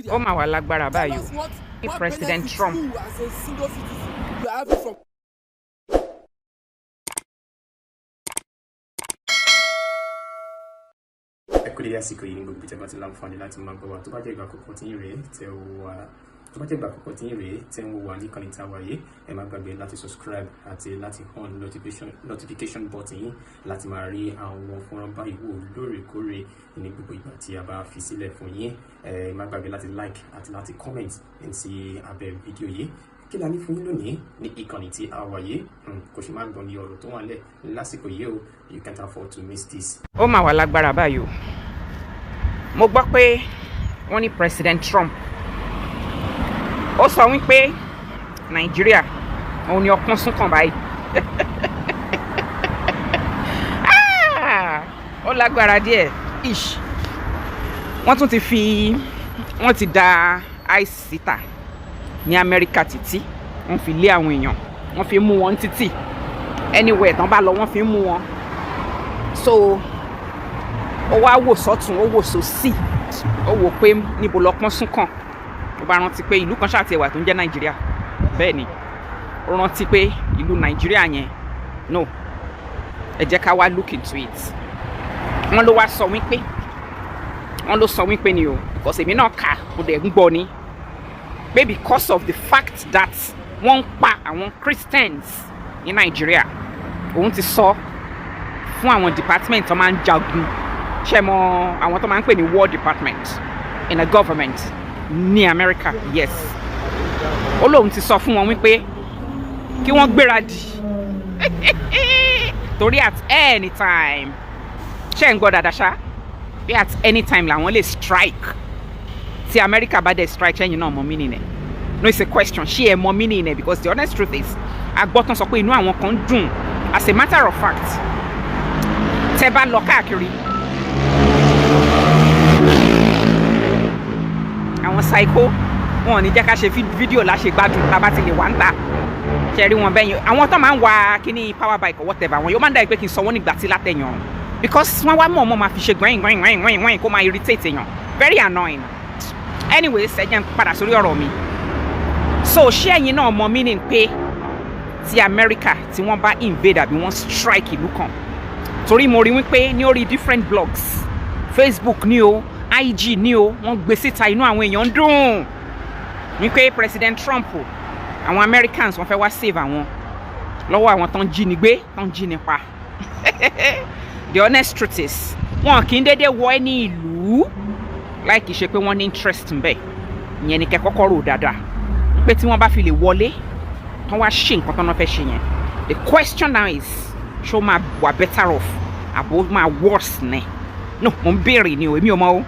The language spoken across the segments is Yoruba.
ó mà wà lágbára báyìí o President Trump. Ẹ kú dédé àsìkò yìí ní gbogbo ìjọba ti láǹfààní láti máa gbọ́ wa tó bá jẹ́ ìgbà àkọ́kọ́ tí ń rèé tẹ́ ń wò wá ní ìkànnì táwa yìí ẹ má gbàgbé láti subscribe àti láti on notification button yìí láti máa rí àwọn fọ́nrán báyìí wò lóòrèkóòrè ní gbogbo ìgbà tí a bá fi sílẹ̀ fún yín. Ẹ má gbàgbé láti like àti láti comment sí abẹ́ fídíò yìí. Kí la ní fún yín lónìí ní ìkànnì tí a wà yìí? Kò sì máa gbọ́n ní ọ̀rọ̀ tó wà lẹ̀ lásìkò yìí o. You can't afford to miss this. Ó mà wà lágbára báyìí o. Mo gbọ́ pé wọ́n ní President Trump ó sọ wípé Nàìjíríà òun ni ọpọ́n sún kàn báyìí. Ó lágbára díẹ̀ ish. Wọ́n ti da ice síta ní Amẹ́ríkà títí wọ́n fi lé àwọn èèyàn wọ́n fi mú wọn títí anywhere tán bá lọ wọ́n fi mú wọn. So ó wá wò sọ́tún ó wò sósì ó wò pé níbo lọ́pọ́n sún kàn. Ó bá rántí pé ìlú kan ṣáà ti wà tó ń jẹ́ Nàìjíríà. Bẹ́ẹ̀ ni ó rántí pé ìlú Nàìjíríà yẹn no ẹ jẹ́ ká wá look into it. Wọ́n ló sọ wípé ni o because èmi náà kà ó dẹ̀ ń gbọ́ ni pé because of the fact that wọ́n ń pa àwọn Christians ní Nàìjíríà òun ti sọ fún àwọn department tó máa ń jagun ṣe mọ àwọn tó máa ń pè ní war department in a government ní America. Yes, ó lóun ti sọ fún wọn wípé kí wọ́n gbéradì torí at any time ṣe ń gbọ́ dáadáa ṣá bí at any time làwọn lè strike tí America bá dẹ̀ strike ṣẹ́yìn náà mọ meaning ẹ̀. No, it's a question ṣé ẹ mọ meaning ẹ̀ because the honest truth is agbọ́tán sọ pé inú àwọn kan dùn. As a matter of fact tẹ́ bá lọ káàkiri àwọn psycho wọn ò ní jẹ́ ká ṣe fídíò láṣẹ gbádùn tá bá ti lè wá ń ta ṣe rí wọn bẹ́yìn. Àwọn tó máa ń wa kíní power bike or whatever wọn yóò máa ń dá pé kí n sọ wọ́n nígbà tí látẹ̀yàn because wọ́n wá mọ̀ máa fi ṣe gbọ̀nyìn kó máa irritate èèyàn. Very annoying. Anyways ẹ jẹ́ n padà sórí ọ̀rọ̀ mi. So ṣé ẹ̀yin náà mọ meaning pé ti America tí wọ́n bá invade àbí wọ́n strike ìlú kan? Torí mo rí wípé ní orí different blogs Facebook ní o IG ní o wọ́n gbé síta inú àwọn èèyàn ń dùn wípé President Trump àwọn Americans wọ́n fẹ́ wá save àwọn lọ́wọ́ àwọn tó ń jí ni gbé tó ń jí ni pa. The honest truth is wọn kì í dédé wọ ẹni ìlú láì kìí ṣe pé wọ́n ní interest ń bẹ. Ìyẹn ni kẹ́ kọ́kọ́ rò dáadáa pé tí wọ́n bá fi lè wọlé tán wá ṣe nǹkan tán náà fẹ́ ṣe yẹn. The question now is ṣó máa wà better off àbó máa worse ní? No, mo ń béèrè ni o èmi ò mọ̀ o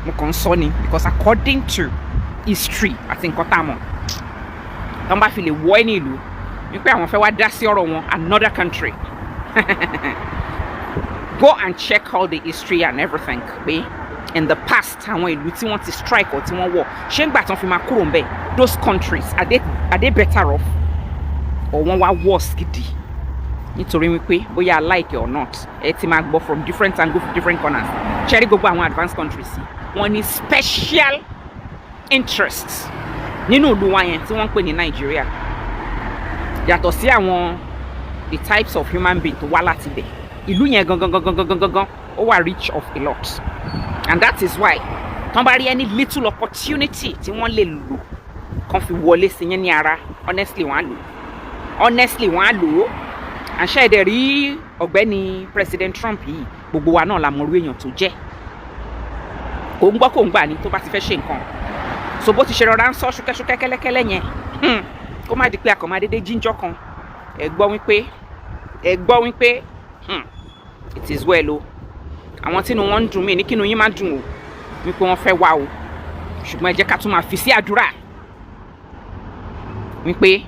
mo kàn ń sọ ni because according to history àti nǹkan tá a mọ̀ tán bá fi lè wọ ẹni ìlú wípé àwọn fẹ́ wá dá sí ọ̀rọ̀ wọn another country. Go and check all the history and everything pé in the past àwọn ìlú tí wọ́n ti strike or tí wọ́n wọ̀ ṣé ń gbà tán fi máa kúrò ń bẹ̀ those countries are they better off or wọ́n wá worse gidi? Nítorí wípé bóyá I like it or not ẹ ti máa gbọ́ from different angles from different corners. Ṣẹ́rí gbogbo àwọn advanced countries wọ́n ní special interests nínú ìlú wa yẹn tí wọ́n ń pè ní Nàìjíríà yàtọ̀ sí àwọn the types of human being tó wá láti bẹ̀. Ìlú yẹn gangan ó wà rich of a lot and that is why tán bá rí any little opportunity tí wọ́n lè lò kàn fi wọlé sí yẹn ní ara honestly wọ́n á lò ó. Àṣẹ ẹ̀dẹ̀ rí ọ̀gbẹ́ni President Trump yìí gbogbo wa náà la mọ̀ orí èèyàn tó jẹ́ kò ń gbọ́ kò ń gbà ní tó bá ti fẹ́ ṣe nǹkan. So bó ti ṣe rọra ń sọ ṣúkẹ́ṣúkẹ́ kẹ́lẹ́kẹ́lẹ́ yẹn kó má di pé àkànmá dédé jíjọ́ kan ẹ gbọ́ wípé it is well o. Àwọn tínú wọn ń dùn mí ní kínú yín má dùn o wípé wọ́n fẹ́ wá o ṣùgbọ́n ẹ jẹ́ ká tún máa fi sí àdúrà wípé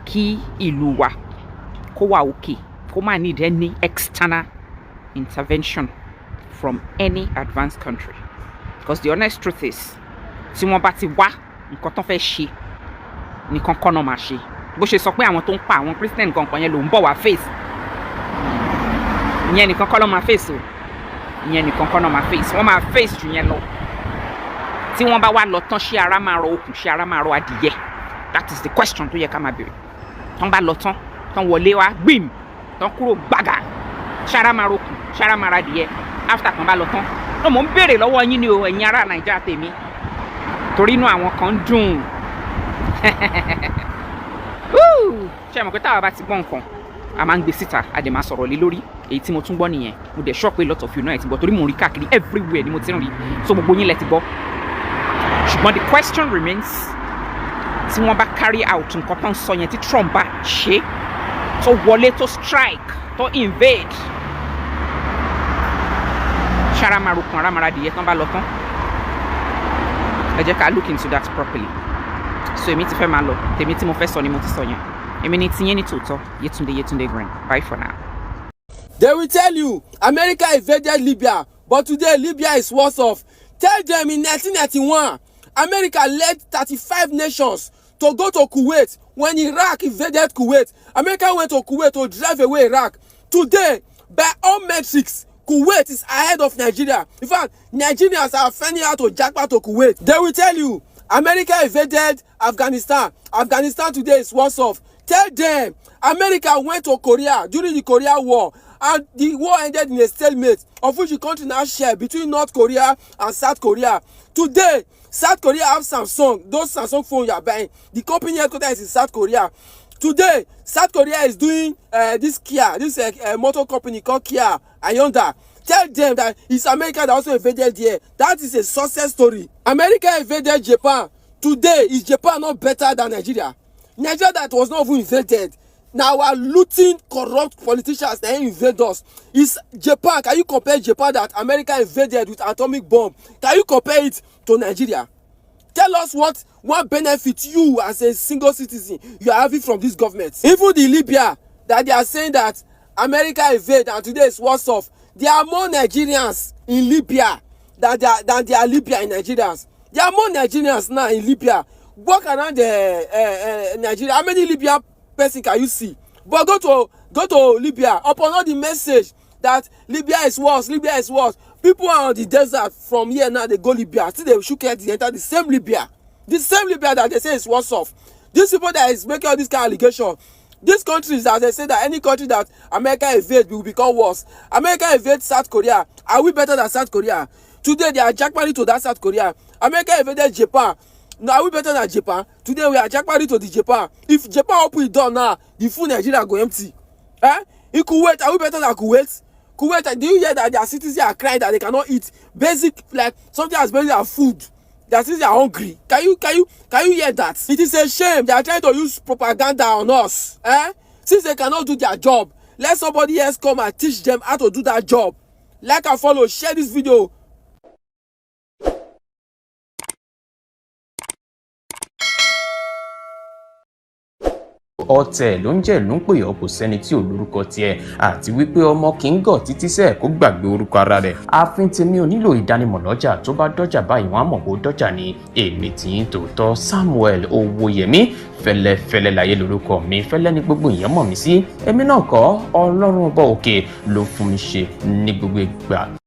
kí ìlú wa kó wà òkè kó má need any external intervention from any advanced country because the honest truth is tí wọ́n bá ti wá nǹkan tó fẹ́ ṣe nìkan kọ́ náà máa ṣe. Bó ṣe sọ pé àwọn tó ń pa àwọn Christian kankan yẹn ló ń bọ̀ wá face ìyẹn nìkan kọ́ ló máa face o ìyẹn nìkan kọ́ náà máa face wọ́n máa face jù yẹn lọ. tí wọ́n bá wá lọ tán ṣé ara máa rọ okùn ṣé ara máa rọ adìyẹ that is the question tó yẹ ká máa béèrè tán bá lọ tán tán wọlé wá gbìm tán kúrò gbàgà ṣé ara máa rọ okùn ṣé ara máa rọ adìyẹ after tán bá lọ tán no mò ń béèrè lọ́wọ́ yín ni o ẹ̀yin ará Nàìjíríà tèmi torí inú àwọn kan ń dùn ṣé mọ̀ pé táwa bá ti gbọ́ nǹkan a máa ń gbé síta a dẹ̀ máa sọ̀rọ̀ lé lórí èyí tí mo tún gbọ́ nìyẹn mo dẹ̀ sọ pé lot of you náà ẹ̀ ti gbọ́ torí mo ń rí káàkiri everywhere ni mo ti ń rí so gbogbo yín lẹ ti gbọ́ ṣùgbọ́n the question remains tí wọ́n bá carry out nǹkan tó ń sọ yẹn tí Trump bá ṣe tó wọlé tó strike tó invade ṣára máa rokun ara máa adìyẹ tán bá lọ tán ẹ jẹ́ ká look into that properly so èmi ti fẹ́ máa lọ tèmi tí mo fẹ́ sọ ni mo ti sọ yẹn èmi ni tiyín ní tòótọ́ Yetunde Green bye for now. They will tell you America invaded Libya, but today Libya is worse off. Tell them in 1991, America led 35 nations to go to Kuwait. When Iraq invaded Kuwait, America went to Kuwait to drive away Iraq. Today, by all metrics, Kuwait is ahead of Nigeria. In fact, Nigerians are finding out to jackpot to Kuwait. They will tell you America invaded Afghanistan. Afghanistan today is worse off. Tell them America went to Korea during the Korean War, and the war ended in a stalemate, of which the country now share between North Korea and South Korea. Today, South Korea have Samsung, those Samsung phones you are buying. The company headquarters is in South Korea. Today, South Korea is doing this Kia, this motor company called Kia Hyundai. Tell them that it's America that also invaded there. That is a success story. America invaded Japan. Today, is Japan not better than Nigeria? Nigeria that was not even invaded. Now our looting corrupt politicians that invade us. Is Japan, can you compare Japan that America invaded with atomic bomb? Can you compare it to Nigeria? Tell us what benefit you as a single citizen you are having from this government. Even the Libya that they are saying that America invaded and today is worse off. There are more Nigerians in Libya than there are Libya in Nigerians. There are more Nigerians now in Libya. Walk around Nigeria. How many Libyan person can you see? But go to Libya. Upon all the message that Libya is worse, Libya is worse. People are on the desert from here now. They go Libya. Still they shook head. They enter the same Libya that they say is worse off. These people that is making all this kind of allegation. These countries, as they say that any country that America invade will become worse. America invade South Korea. Are we better than South Korea? Today they are jackpotting to that South Korea. America invaded Japan. Now are we better than Japan? Today we are jackpotting to the Japan. If Japan open the door now, the full Nigeria go empty. In Kuwait, are we better than Kuwait? Kuwait, do you hear that their citizens are crying that they cannot eat basic, like something as basic as food? Their citizens are hungry. Can you hear that? It is a shame they are trying to use propaganda on us. Since they cannot do their job, let somebody else come and teach them how to do that job. Like and follow, share this video. ọ̀tẹ̀ ló ń jẹ́ ló ń pè ọ́ kò sẹ́ni tí ò lórúkọ tiẹ̀ àti wípé ọmọ kì í gọ̀ títí sẹ́ẹ̀ kó gbàgbé orúkọ ara rẹ̀. ààfin tèmi ò nílò ìdánimọ̀ lọ́jà tó bá dọ́jà báyìí wọ́n á mọ̀ kó dọ́jà ni èmi tí ń tòótọ́ Samuel Owóyẹmí fẹ́lẹ́fẹ́lẹ́ láyé lórúkọ mi fẹ́lẹ́ ní gbogbo èèyàn mọ̀ mí sí èmi náà kọ́ Ọlọ́run ọba òkè ló fún mi ṣe ní gbogbo ìgbà.